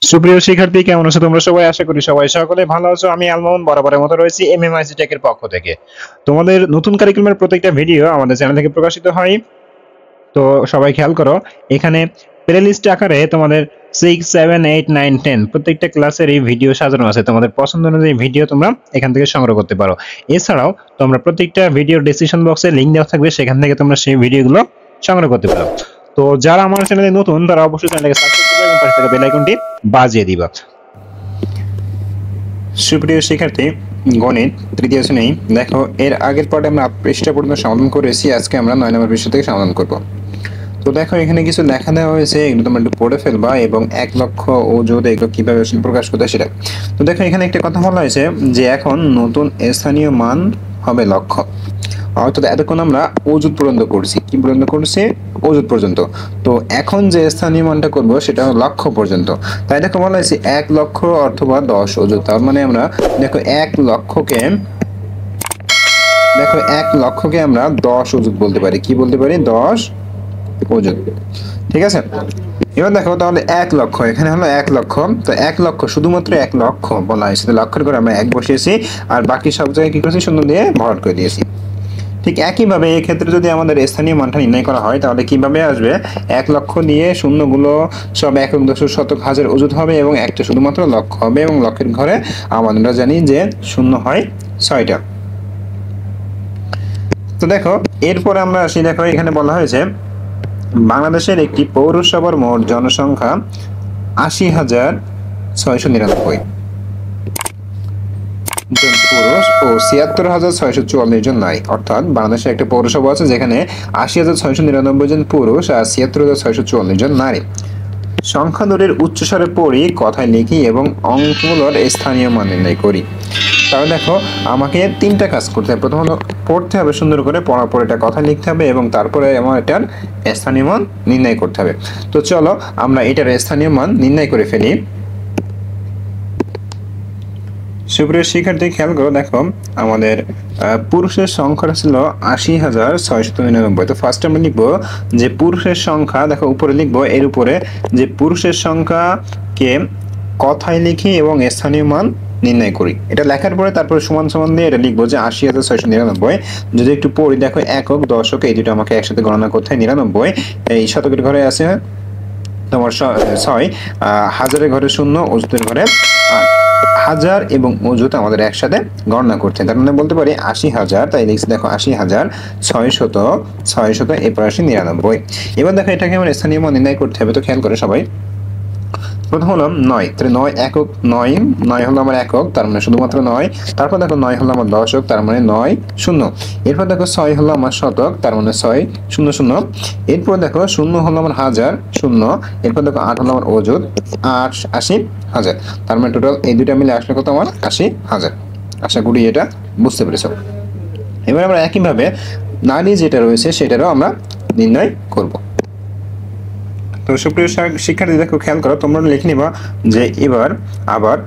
সুপ্রিয় শিক্ষার্থী, কেমন আছো তোমরা সবাই? আশা করি সবাই সকলে ভালো আছো। আমি আলমোহন বরাবরের মতো রয়েছি এমএমআইসি টেকের পক্ষ থেকে। তোমাদের নতুন কারিকুলামের প্রত্যেকটা ভিডিও আমাদের চ্যানেল থেকে প্রকাশিত হয়। তো সবাই খেয়াল করো, এখানে প্লেলিস্ট আকারে তোমাদের 6, 7, 8, 9, 10 প্রত্যেকটা ক্লাসের এই ভিডিও সাজানো আছে। তোমাদের পছন্দ অনুযায়ী ভিডিও তোমরা এখান থেকে সংগ্রহ করতে পারো। এছাড়াও তোমরা প্রত্যেকটা ভিডিওর ডেসক্রিপশন বক্সে লিংক দেওয়া থাকবে, সেখান থেকে তোমরা সেই ভিডিওগুলো সংগ্রহ করতে পারো। তো যারা আমার চ্যানেলে নতুন তারা অবশ্যই চ্যানেলটাকে সাবস্ক্রাইব করবে এবং পাশে থাকা বেল আইকনটি বাজিয়ে দিবা। সুপ্রিয় শিক্ষার্থী, গণিত তৃতীয় শ্রেণী দেখো, এর আগের পার্টে আমরা 8 পৃষ্ঠা পর্যন্ত সমাধান করেছি। আজকে আমরা 9 নম্বর পৃষ্ঠা থেকে সমাধান করব। তো দেখো, এখানে কিছু লেখা দেওয়া হয়েছে, এগুলো তোমরা একটু পড়ে ফেলবা এবং 1 লক্ষ ও যদি এগুলো কিভাবে প্রকাশ করতে সেটা। তো দেখো, এখানে একটা কথা বলা হয়েছে যে এখন নতুন স্থানীয় মান হবে লক্ষ। অর্থাৎ এতক্ষণ আমরা অযুত পর্যন্ত করছি, কি পর্যন্ত করছি? অযুত পর্যন্ত। তো এখন যে স্থানীয় মানটা করব সেটা হলো লক্ষ পর্যন্ত। তাই দেখো বলা হয়েছে 1 লক্ষ অথবা 10 অযুত। তার মানে আমরা দেখো 1 লক্ষকে আমরা 10 অযুত বলতে পারি। কি বলতে পারি? 10 অযুত। ঠিক আছে। এবার দেখো, তাহলে 1 লক্ষ, এখানে হলো 1 লক্ষ। তো 1 লক্ষ, শুধুমাত্র 1 লক্ষ বলা হয়েছে, তো লক্ষের করে আমরা 1 বসিয়েছি, আর বাকি সব জায়গায় কি করেছি? শূন্য দিয়ে ভরাট করে দিয়েছি। ঠিক একইভাবে এই ক্ষেত্রে যদি আমাদের স্থানীয় মানটা নির্ণয় করা হয়, তাহলে কিভাবে আসবে? 1 লক্ষ দিয়ে শূন্যগুলো সব একক, দশক, শতক, হাজার অযুত হবে এবং একটা শুধুমাত্র লক্ষ হবে, এবং লক্ষের ঘরে আমরা জানি যে শূন্য হয় 6টা। তো দেখো, এরপরে আমরা আসি। দেখো, এখানে বলা হয়েছে বাংলাদেশের একটি পৌরসভার মোট জনসংখ্যা 80,699 জন পুরুষ ও 76,644 জন নারী। অর্থাৎ বাংলাদেশে একটা পৌরসভা আছে যেখানে 80,699 জন পুরুষ আর 76,644 জন নারী। সংখ্যা দূরের উচ্চস্বরে পড়ি, কথায় লিখি এবং অঙ্কগুলোর স্থানীয় মান নির্ণয় করি। তাহলে দেখো, আমাকে 3টা কাজ করতে হবে। প্রথমত পড়তে হবে সুন্দর করে, পড়ার পর এটা কথা লিখতে হবে এবং তারপরে আমার এটার স্থানীয় মান নির্ণয় করতে হবে। তো চলো আমরা এটার স্থানীয় মান নির্ণয় করে ফেলি। সুপ্রিয় শিক্ষার্থী, খেয়াল করো, দেখো আমাদের পুরুষের সংখ্যাটা ছিল 80,699। তো ফার্স্ট আমরা লিখবো যে পুরুষের সংখ্যা, দেখো উপরে লিখবো, এর উপরে যে পুরুষের সংখ্যাকে কথায় লিখি এবং স্থানীয় মান নির্ণয় করি। এটা লেখার পরে তারপরে সমান সমান দিয়ে এটা লিখবো যে 80,699। যদি একটু পড়ি, দেখো একক, দশক এই দুটো আমাকে একসাথে গণনা করতে হয়। 99 এই শতকের ঘরে আছে তোমার 6, হাজারের ঘরে 0, অযুতের ঘরে 8। হাজার এবং অযুত আমাদের একসাথে গণনা করতে, তার মানে বলতে পারি 80,000। তাই লিখছি, দেখো 80,600 এরপর আসি 99। এবার দেখো, এটাকে আমার স্থানীয় মান নির্ণয় করতে হবে। তো খেয়াল করে সবাই, প্রথম হলো 9, তাহলে 9 একক, 9 হলো আমার একক, তার মানে শুধুমাত্র 9। তারপর দেখো 9 হলো আমার দশক, তার মানে 9 শূন্য। এরপর দেখো 6 হলো আমার শতক, তার মানে 6 শূন্য শূন্য। এরপর দেখো 0 হলো আমার হাজার, 0। এরপর দেখো 8 হলো আমার অযুত, 80,000। তার মানে টোটাল এই দুইটা মিলে আসলে কত? আমার 80,000। আশা করি এটা বুঝতে পেরেছ। এবার আমরা একইভাবে নারী যেটা রয়েছে সেটারও আমরা নির্ণয় করব। তো সুপ্রিয় শিক্ষার্থী, দেখো খেয়াল করো, তোমরা লিখে নিবা যে এবার আবার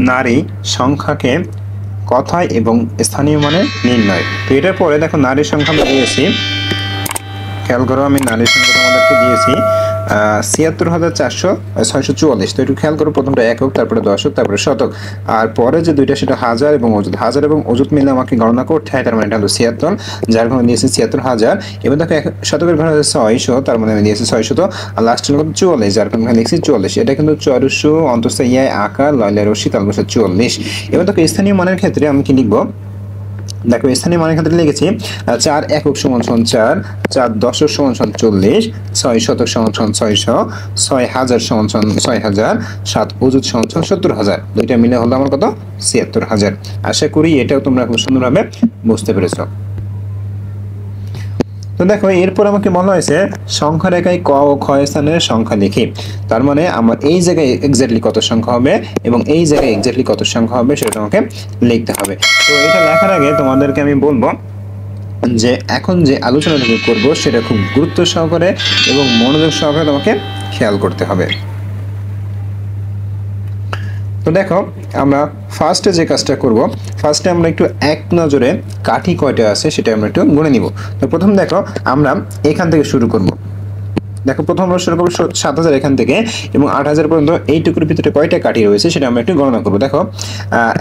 নারী সংখ্যাকে কথায় এবং স্থানীয় মানে নির্ণয়। তো এটার পরে দেখো নারীর সংখ্যা আমি দিয়েছি, খেয়াল করো, আমি নারীর সংখ্যা তোমাদেরকে দিয়েছি 76,644। তো একটু খেয়াল করো, প্রথমটা একক, তারপরে দশক, তারপরে শতক, আর পরে যে দুইটা সেটা হাজার এবং অযুত। হাজার এবং অযুত মিলে আমাকে গণনা করতে হয়, তার মানে এটা হলো 76, যার ঘরে দিয়েছি 76,000। এবার দেখো শতকের ঘরে আছে 600, তার মানে আমি দিয়েছি 600। আর লাস্ট হলো 44, যার ঘরে লিখছি 44। এটা কিন্তু 400 অন্তস্থ ইয়ায় আকার লয়লা রশি তাল বসে 44। এবার দেখো স্থানীয় মানের ক্ষেত্রে আমি কি লিখবো? দেখো স্থানীয় মানের ক্ষেত্রে লিখেছি 4 একক সমান 4, 4 দশক সমান 40, 6 শতক সমান 600, 6 হাজার সমান 6,000, 7 অযুত সমান 70,000। দুইটা মিলে হলো আমার কত? 76,000। আশা করি এটাও তোমরা খুব সুন্দরভাবে বুঝতে পেরেছো। তো দেখো, এরপর আমাকে বলা হয়েছে সংখ্যা রেখায় ক ও খ স্থানের সংখ্যা লিখি। তার মানে আমার এই জায়গায় এক্স্যাক্টলি কত সংখ্যা হবে এবং এই জায়গায় এক্স্যাক্টলি কত সংখ্যা হবে সেটা তোমাকে লিখতে হবে। তো এটা লেখার আগে তোমাদেরকে আমি বলবো যে এখন যে আলোচনাটুকু করব সেটা খুব গুরুত্ব সহকারে এবং মনোযোগ সহকারে তোমাকে খেয়াল করতে হবে। তো দেখো, আমরা ফার্স্টে যে কাজটা করব, ফার্স্টে আমরা একটু এক নজরে কাঠি কয়টা আছে সেটা আমরা একটু গুনে নিব। তো প্রথম দেখো, আমরা এখান থেকে শুরু করব। দেখো প্রথম আমরা শুরু করবো 7000 এখান থেকে এবং 8000 পর্যন্ত এইটুকুর ভিতরে কয়টা কাঠি রয়েছে সেটা আমরা একটু গণনা করবো। দেখো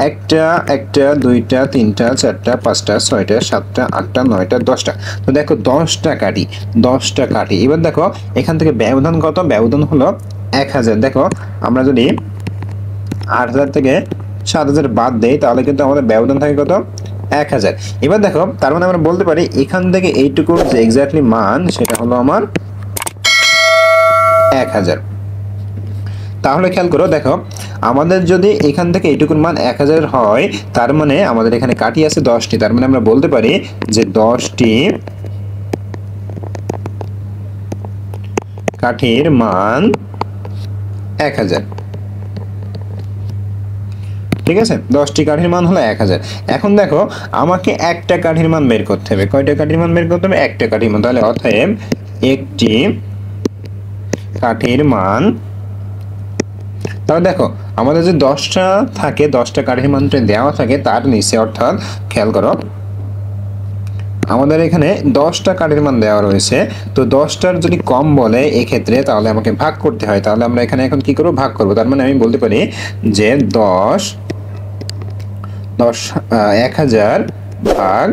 একটা একটা দুইটা তিনটা চারটা পাঁচটা ছয়টা সাতটা আটটা নয়টা 10টা। তো দেখো 10টা কাঠি, 10টা কাঠি। এবার দেখো এখান থেকে ব্যবধান কত? ব্যবধান হলো 1000। দেখো আমরা যদি 8000 থেকে 7000 বাদ দেই তাহলে কিন্তু আমাদের ব্যবধান থাকে কত? 1000। এবার দেখো তার মানে আমরা বলতে পারি এখান থেকে এইটুকুর যে এক্স্যাক্টলি মান সেটা হলো আমার 1000। তাহলে খেয়াল করো, দেখো আমাদের যদি এখান থেকে এইটুকুর মান 1000 হয় তার মানে আমাদের এখানে কাঠি আছে 10টি। তার মানে আমরা বলতে পারি যে 10টি কাঠির মান 1000। ঠিক আছে, 10টি কাঠির মান হলো 1000। এখন দেখো আমাকে একটা কাঠির মান বের করতে হবে। কয়টা কাঠির মান বের করতে হবে? একটা কাঠির মান। তাহলে অতএব একটি কাঠির মান, তাহলে দেখো আমাদের যে 10টা থাকে, 10টা কাঠির মানটা দেওয়া থাকে তার নিচে, অর্থাৎ খেয়াল করো আমাদের এখানে 10টা কাঠির মান দেওয়া রয়েছে। তো 10টার যদি কম বলে এক্ষেত্রে তাহলে আমাকে ভাগ করতে হয়। তাহলে আমরা এখানে এখন কি করব? ভাগ করব। তার মানে আমি বলতে পারি যে 1000 ভাগ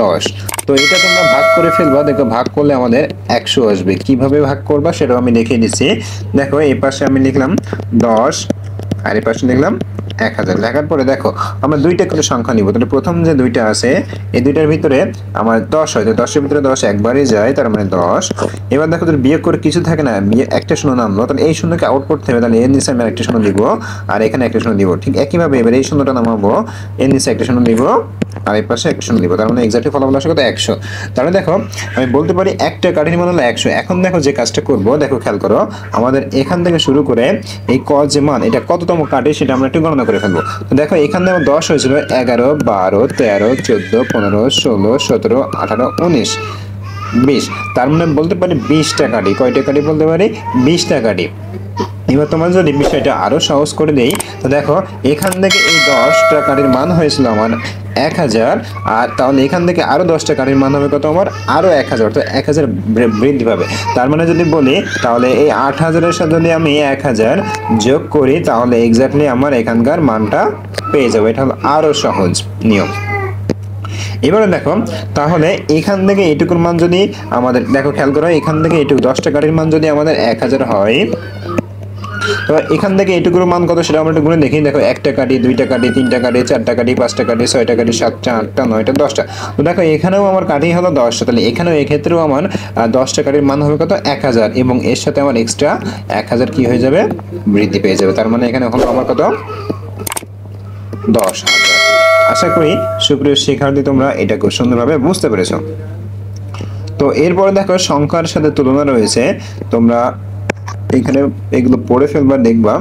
10। তো এটা তোমরা ভাগ করে ফেলবা। দেখো ভাগ করলে আমাদের 100 আসবে। কিভাবে ভাগ করবা সেটাও আমি দেখিয়ে দিচ্ছি। দেখো এই পাশে আমি লিখলাম 10 আর এই পাশে লিখলাম 1000। লেখার পরে দেখো আমরা দুইটা করে সংখ্যা নিব। তাহলে প্রথম যে দুইটা আছে এই দুইটার ভিতরে আমার 10 হয়, তো 10 এর ভিতরে 10 একবারই যায়, তার মানে 10। এবার দেখো যদি বিয়োগ করে কিছু থাকে না, একটা শূন্য নামলো, তাহলে এই শূন্যকে আউট করতে হবে। তাহলে এর নিচে আমি একটা শূন্য দিব আর এখানে একটা শূন্য দিব। ঠিক একইভাবে এবার এই শূন্যটা নামাবো, এর নিচে একটা শূন্য দিব আর এই পাশে একটা শূন্য দিব। তার মানে এক্স্যাক্টলি ফলাফল আসে কত? 100। তাহলে দেখো আমি বলতে পারি একটা কাঠির মান হলো 100। এখন দেখো যে কাজটা করব, দেখো খেয়াল করো আমাদের এখান থেকে শুরু করে এই ক যে মান এটা কততম কাঠি সেটা আমরা একটু গণনা করে ফেলবো। তো দেখো এখানে আমার 10 হয়েছিল 11 12 13 14 15 16 17 18 19 20। তার মানে বলতে পারি 20টা কাঠি। কয়টা কাঠি বলতে পারি? 20টা কাঠি। এবার তোমার যদি বিষয়টা আরো সহজ করে দেই, তো দেখো এখান থেকে এই 10টা কাঠির মান হয়েছিল আমার 1000, আর তাহলে এখান থেকে আরো 10টা কাঠির মান হবে কত? আমার আরো 1000। তো 1000 বৃদ্ধি পাবে। তার মানে যদি বলি তাহলে এই 8000-এর সাথে যদি আমি 1000 যোগ করি তাহলে এক্স্যাক্টলি আমার এখানকার মানটা পেয়ে যাবো। এটা হলো আরো সহজ নিয়ম। এবারে দেখো তাহলে এখান থেকে এইটুকুর মান যদি আমাদের, দেখো খেয়াল করো এখান থেকে এইটুকু 10টা কাঠির মান যদি আমাদের 1000 হয়, তো এখান থেকে এইটুকুর মান কত সেটা আমরা একটু গুণে দেখি। দেখো একটা কাঠি, দুইটা কাঠি, তিনটা কাঠি, চারটা কাঠি, পাঁচটা কাঠি, ছয়টা কাঠি, সাতটা আটটা নয়টা 10টা। তো দেখো এখানেও আমার কাঠি হলো 10টা। তাহলে এখানেও এক্ষেত্রেও আমার 10টা কাঠির মান হবে কত? 1000 এবং এর সাথে আমার এক্সট্রা 1000 কি হয়ে যাবে? বৃদ্ধি পেয়ে যাবে। তার মানে এখানে হলো আমার কত? 10,000। আশা করি সুপ্রিয় শিক্ষার্থী তোমরা এটা খুব সুন্দরভাবে বুঝতে পেরেছো। তো এরপরে দেখো সংখ্যার সাথে তুলনা রয়েছে, তোমরা এখানে এগুলো পড়ে ফেলবার দেখবা।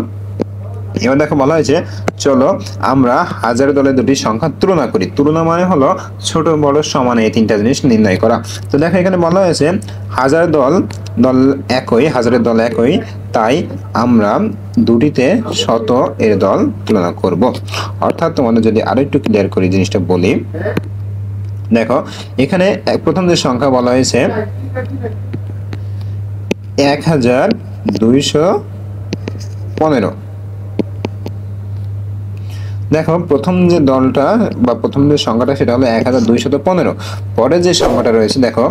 এবার দেখো বলা হয়েছে চলো আমরা হাজার দলে দুটি সংখ্যা তুলনা করি। তুলনা মানে হলো ছোট বড় সমান এই তিনটা জিনিস নির্ণয় করা। তো দেখো এখানে বলা হয়েছে হাজার দল একই, হাজারের দল একই, তাই আমরা দুটিতে শত এর দল তুলনা করব। অর্থাৎ তোমাদের যদি আরো একটু ক্লিয়ার করি জিনিসটা বলি, দেখো এখানে প্রথম যে সংখ্যা বলা হয়েছে 1215। দেখো প্রথম যে দলটা বা প্রথম যে সংখ্যাটা সেটা হলো 1215। পরে যে সংখ্যাটা রয়েছে দেখো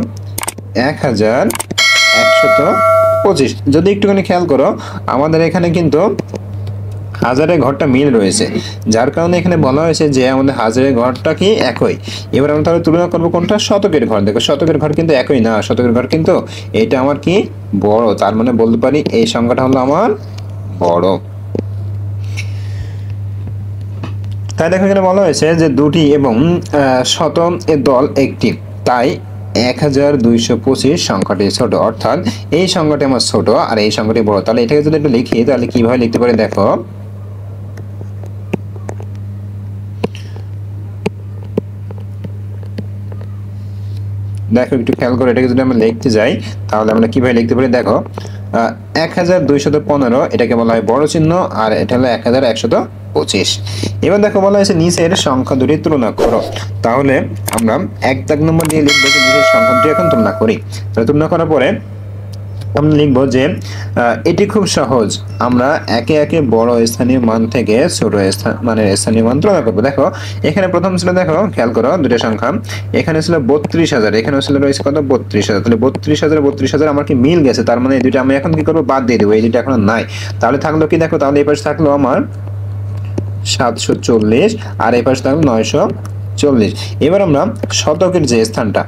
1125। যদি একটুখানি খেয়াল করো আমাদের এখানে কিন্তু হাজারের ঘরটা মিল রয়েছে, যার কারণে এখানে বলা হয়েছে যে আমাদের হাজারের ঘরটা কি একই। এবার আমরা তাহলে তুলনা করবো কোনটা? শতকের ঘর। দেখো শতকের ঘর কিন্তু একই না, শতকের ঘর কিন্তু এটা আমার কি বড়। তার মানে বলতে পারি এই সংখ্যাটা হলো আমার বড়। তাই দেখো এখানে বলা হয়েছে যে দুটি এবং শত এর দল একটি, তাই 1225 সংখ্যাটি ছোট। অর্থাৎ এই সংখ্যাটি আমার ছোট আর এই সংখ্যাটি বড়। তাহলে এটাকে যদি একটু লিখি তাহলে কিভাবে লিখতে পারি? দেখো দেখো একটু খেয়াল করে এটাকে যদি আমরা লিখতে যাই তাহলে আমরা কিভাবে লিখতে পারি? দেখো 1215 এটাকে বলা হয় বড় চিহ্ন আর এটা হলো 1125। এবার দেখো বলা হয়েছে নিচের সংখ্যা দুটি তুলনা করো। তাহলে আমরা 1 দাগ নম্বর দিয়ে লিখবো যে নিচের সংখ্যা দুটি এখন তুলনা করি। তাহলে তুলনা করার পরে আমরা লিখব যে এটি খুব সহজ, আমরা একে একে বড় স্থানীয় মান থেকে ছোট মানে স্থানীয় মান তুলনা করবো। দেখো এখানে প্রথম ছিল, দেখো খেয়াল করো দুটো সংখ্যা, এখানে ছিল 32,000, এখানে ছিল রয়েছে কত 32,000, তাহলে 32,000 আমার কি মিল গেছে, তার মানে এই দুটো আমি এখন কি করবো বাদ দিয়ে দেবো, এই দুটো এখন নাই। তাহলে থাকলো কি দেখো, তাহলে এই পাশে থাকলো আমার 740 আর এই পাশে থাকলো 940। এবার আমরা শতকের যে স্থানটা,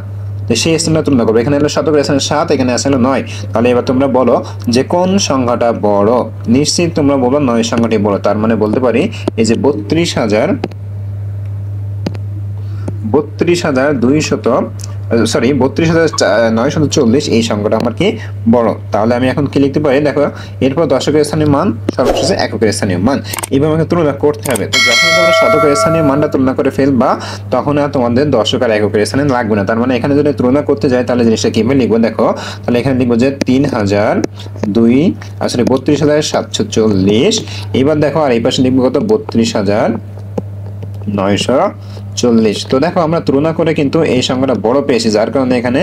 তো সেই স্থানটা তুলনা করবো। এখানে হলো শতকের স্থানে 7, এখানে আছে হলো 9। তাহলে এবার তোমরা বলো যে কোন সংখ্যাটা বড়। নিশ্চিত তোমরা বলো 9 সংখ্যাটি বড়। তার মানে বলতে পারি এই যে 32,940 এই সংখ্যাটা আমার কি বড়। তাহলে আমি এখন কি লিখতে পারি, দেখো এরপর দশকের স্থানীয় মান সর্বশেষে এককের স্থানীয় মান, এইভাবে আমাকে তুলনা করতে হবে। তো যখন তোমরা শতকের স্থানীয় মানটা তুলনা করে ফেলবা তখন আর তোমাদের দশক আর এককের স্থানে লাগবে না। তার মানে এখানে যদি তুলনা করতে যাই তাহলে জিনিসটা কিভাবে লিখবো, দেখো তাহলে এখানে লিখবো যে 32,740। এবার দেখো আর এই পাশে লিখবো কত 32,940। তো দেখো আমরা তুলনা করে কিন্তু এই সংখ্যাটা বড় পেয়েছি, যার কারণে এখানে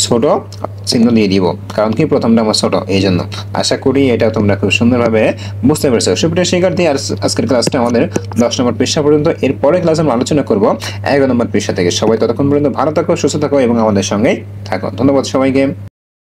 ছোট চিহ্ন দিয়ে দিব, কারণ কি প্রথমটা আমার ছোট, এই জন্য। আশা করি এটা তোমরা খুব সুন্দরভাবে বুঝতে পেরেছো। সুপ্রিয় শিক্ষার্থী, আজকের ক্লাসটা আমাদের 10 নম্বর পৃষ্ঠা পর্যন্ত। এর পরের ক্লাসে আমরা আলোচনা করব 11 নম্বর পৃষ্ঠা থেকে। সবাই ততক্ষণ পর্যন্ত ভালো থাকো, সুস্থ থাকো এবং আমাদের সঙ্গেই থাকো। ধন্যবাদ সবাইকে।